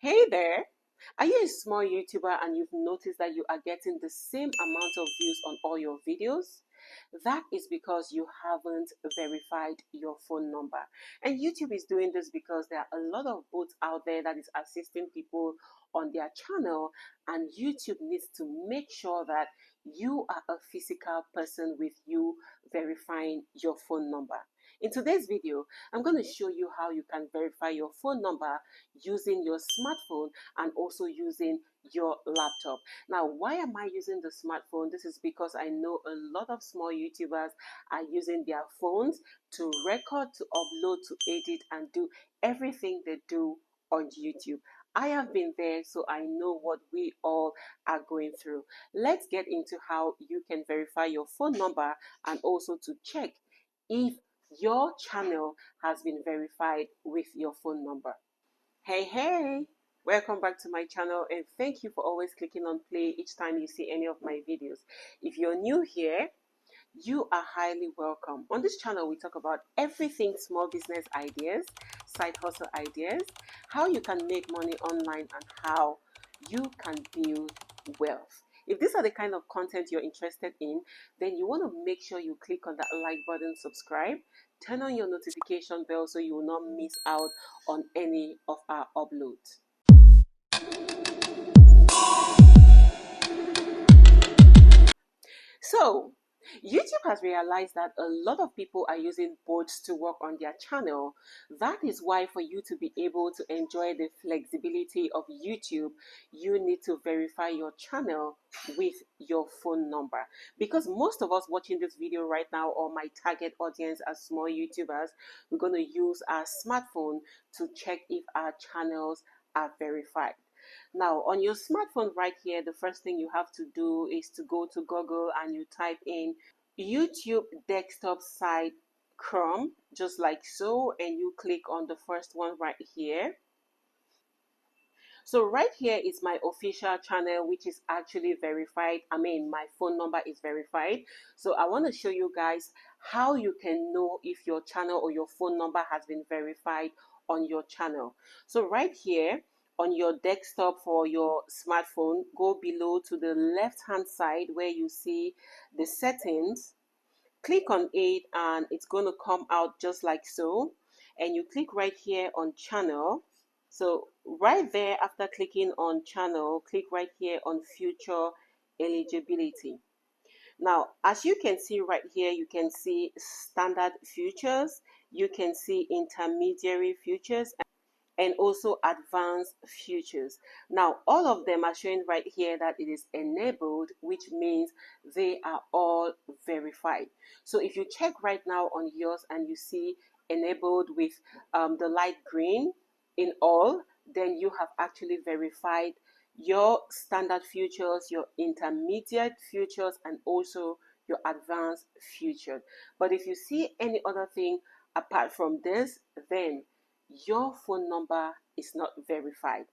Hey there! Are you a small YouTuber and you've noticed that you are getting the same amount of views on all your videos? That is because you haven't verified your phone number. And YouTube is doing this because there are a lot of bots out there that is assisting people on their channel, and YouTube needs to make sure that you are a physical person with you verifying your phone number. In today's video, I'm going to show you how you can verify your phone number using your smartphone and also using your laptop. Now, why am I using the smartphone? This is because I know a lot of small YouTubers are using their phones to record, to upload, to edit, and do everything they do on YouTube. I have been there, so I know what we all are going through. Let's get into how you can verify your phone number and also to check if your channel has been verified with your phone number. Hey, welcome back to my channel, and thank you for always clicking on play each time you see any of my videos. If you're new here, you are highly welcome. On this channel, we talk about everything small business ideas, side hustle ideas, how you can make money online, and how you can build wealth. If these are the kind of content you're interested in, then you want to make sure you click on that like button, subscribe, turn on your notification bell so you will not miss out on any of our uploads. So, YouTube has realized that a lot of people are using bots to work on their channel. That is why for you to be able to enjoy the flexibility of YouTube, you need to verify your channel with your phone number. Because most of us watching this video right now, or my target audience as small YouTubers, we're going to use our smartphone to check if our channels are verified. Now, on your smartphone right here, the first thing you have to do is to go to Google and you type in YouTube desktop site Chrome, just like so, and you click on the first one right here. So right here is my official channel, which is actually verified. My phone number is verified. So I want to show you guys how you can know if your channel or your phone number has been verified on your channel. So right here on your desktop for your smartphone, go below to the left hand side where you see the settings. Click on it and it's going to come out just like so. And you click right here on channel. So right there, after clicking on channel, click right here on future eligibility. Now, as you can see right here, you can see standard futures, you can see intermediary futures, and also advanced futures. Now, all of them are showing right here that it is enabled, which means they are all verified. So if you check right now on yours and you see enabled with the light green in all, then you have actually verified your standard futures, your intermediate futures, and also your advanced futures. But if you see any other thing apart from this, then your phone number is not verified.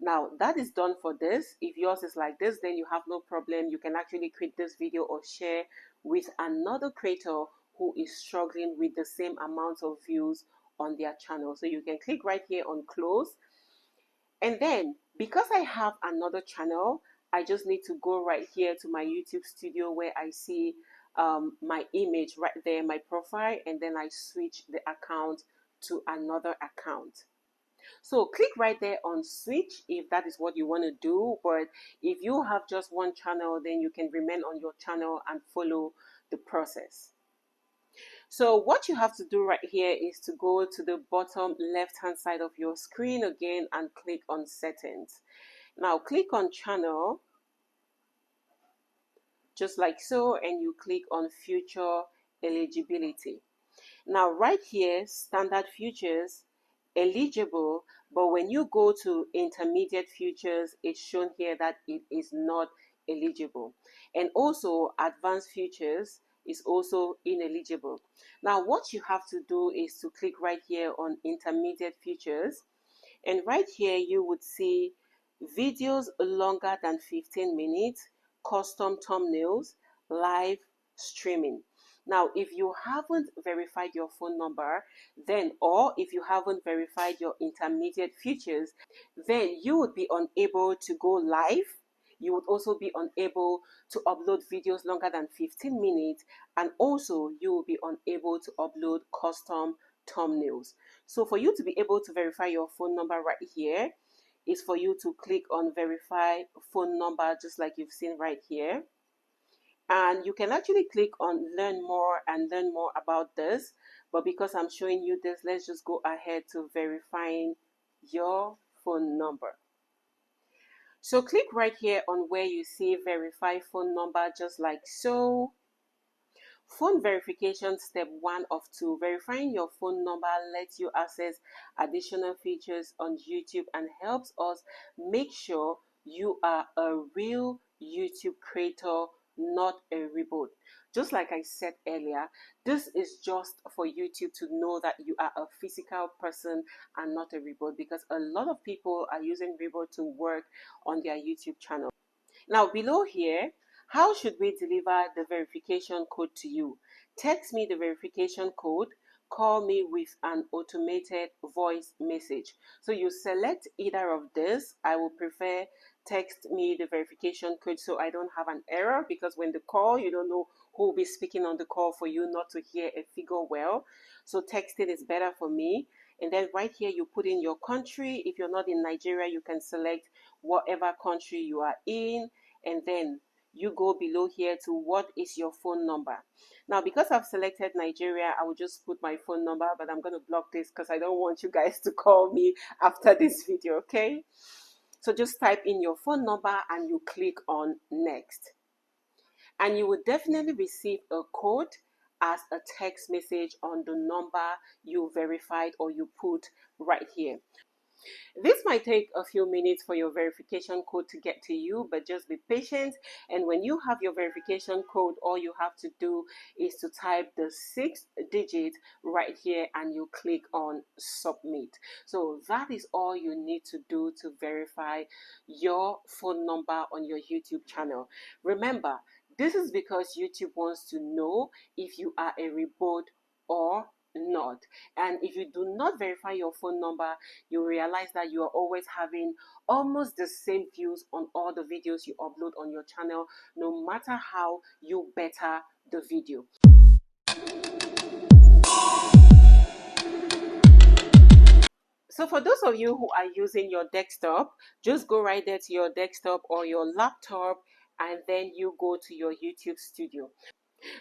Now that is done for this. If yours is like this, then you have no problem. You can actually create this video or share with another creator who is struggling with the same amount of views on their channel. So you can click right here on close. And then because I have another channel, I just need to go right here to my YouTube studio where I see my image right there, my profile, and then I switch the account to another account. So click right there on switch if that is what you want to do. But if you have just one channel, then you can remain on your channel and follow the process. So what you have to do right here is to go to the bottom left hand side of your screen again and click on settings. Now click on channel just like so, and you click on future eligibility. Now right here, standard futures, eligible, but when you go to intermediate futures, it's shown here that it is not eligible. And also advanced futures is also ineligible. Now what you have to do is to click right here on intermediate futures, and right here you would see videos longer than 15 minutes, custom thumbnails, live streaming. Now, if you haven't verified your phone number, then, or if you haven't verified your intermediate features, then you would be unable to go live. You would also be unable to upload videos longer than 15 minutes, and also you will be unable to upload custom thumbnails. So for you to be able to verify your phone number right here is for you to click on verify phone number, just like you've seen right here. And you can actually click on learn more and learn more about this. But because I'm showing you this, let's just go ahead to verifying your phone number. So click right here on where you see verify phone number, just like so. Phone verification step 1 of 2. Verifying your phone number lets you access additional features on YouTube and helps us make sure you are a real YouTube creator, not a robot. Just like I said earlier, this is just for YouTube to know that you are a physical person and not a robot, because a lot of people are using robot to work on their YouTube channel. Now below here, how should we deliver the verification code to you? Text me the verification code, call me with an automated voice message. So you select either of this. I will prefer text me the verification code so I don't have an error, because when the call, you don't know who will be speaking on the call for you not to hear a figure well. So texting is better for me. And then right here, you put in your country. If you're not in Nigeria, you can select whatever country you are in, and then you go below here to what is your phone number. Now, because I've selected Nigeria, I will just put my phone number, but I'm going to block this because I don't want you guys to call me after this video, okay? So just type in your phone number and you click on next. And you will definitely receive a code as a text message on the number you verified or you put right here. This might take a few minutes for your verification code to get to you, but just be patient. And when you have your verification code, all you have to do is to type the 6th digit right here and you click on submit. So that is all you need to do to verify your phone number on your YouTube channel. Remember, this is because YouTube wants to know if you are a robot or not. And if you do not verify your phone number, you realize that you are always having almost the same views on all the videos you upload on your channel, no matter how you better the video. So for those of you who are using your desktop, just go right there to your desktop or your laptop, and then you go to your YouTube studio.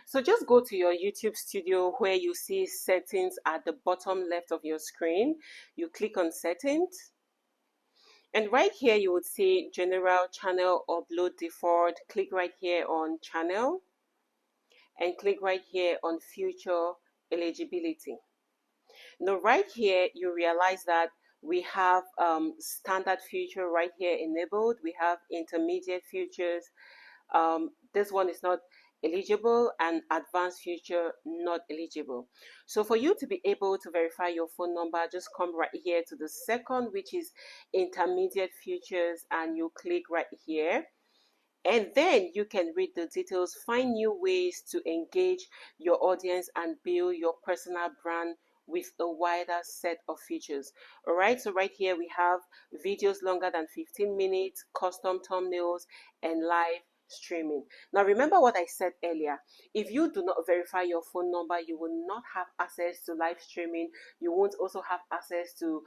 So just go to your YouTube studio where you see settings at the bottom left of your screen. You click on settings. And right here you would see general channel upload default. Click right here on channel and click right here on future eligibility. Now right here you realize that we have standard feature right here enabled. We have intermediate features. This one is not eligible, and advanced feature not eligible. So for you to be able to verify your phone number, just come right here to the second, which is intermediate features, and you click right here. And then you can read the details, find new ways to engage your audience and build your personal brand with a wider set of features. All right, so right here we have videos longer than 15 minutes, custom thumbnails, and live streaming. Now remember what I said earlier. If you do not verify your phone number, you will not have access to live streaming. You won't also have access to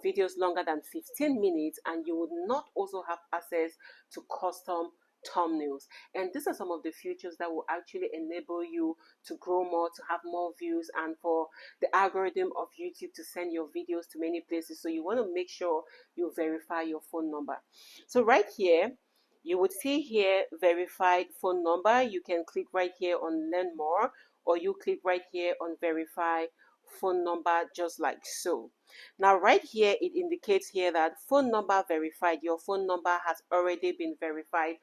videos longer than 15 minutes, and you will not also have access to custom thumbnails. And these are some of the features that will actually enable you to grow more, to have more views, and for the algorithm of YouTube to send your videos to many places. So you want to make sure you verify your phone number. So right here you would see here verified phone number. You can click right here on learn more, or you click right here on verify phone number just like so. Now right here, it indicates here that phone number verified. Your phone number has already been verified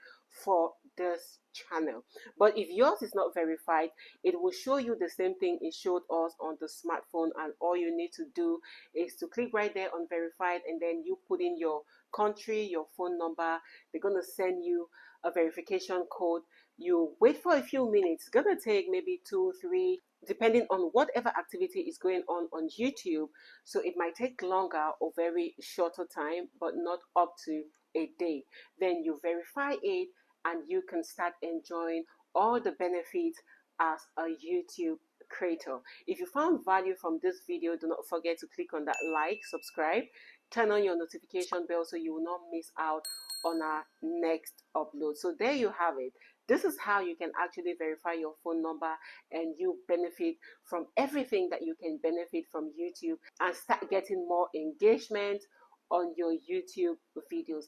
for this channel. But if yours is not verified, it will show you the same thing it showed us on the smartphone, and all you need to do is to click right there on verified, and then you put in your country, your phone number. They're going to send you a verification code. You wait for a few minutes. It's going to take maybe 2-3, depending on whatever activity is going on YouTube. So it might take longer or very shorter time, but not up to a day. Then you verify it, and you can start enjoying all the benefits as a YouTube creator. If you found value from this video, do not forget to click on that like, subscribe, turn on your notification bell so you will not miss out on our next upload. So there you have it. This is how you can actually verify your phone number, and you benefit from everything that you can benefit from YouTube, and start getting more engagement on your YouTube videos.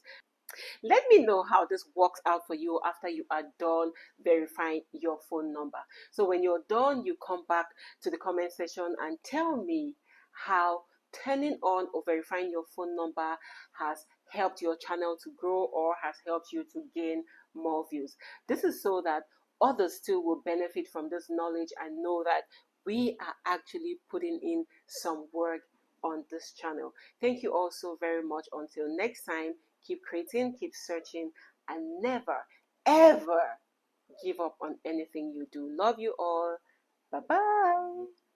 Let me know how this works out for you after you are done verifying your phone number. So when you're done, you come back to the comment section and tell me how turning on or verifying your phone number has helped your channel to grow, or has helped you to gain more views. This is so that others too will benefit from this knowledge and know that we are actually putting in some work on this channel. Thank you all so very much. Until next time, keep creating, keep searching, and never, ever give up on anything you do. Love you all. Bye-bye.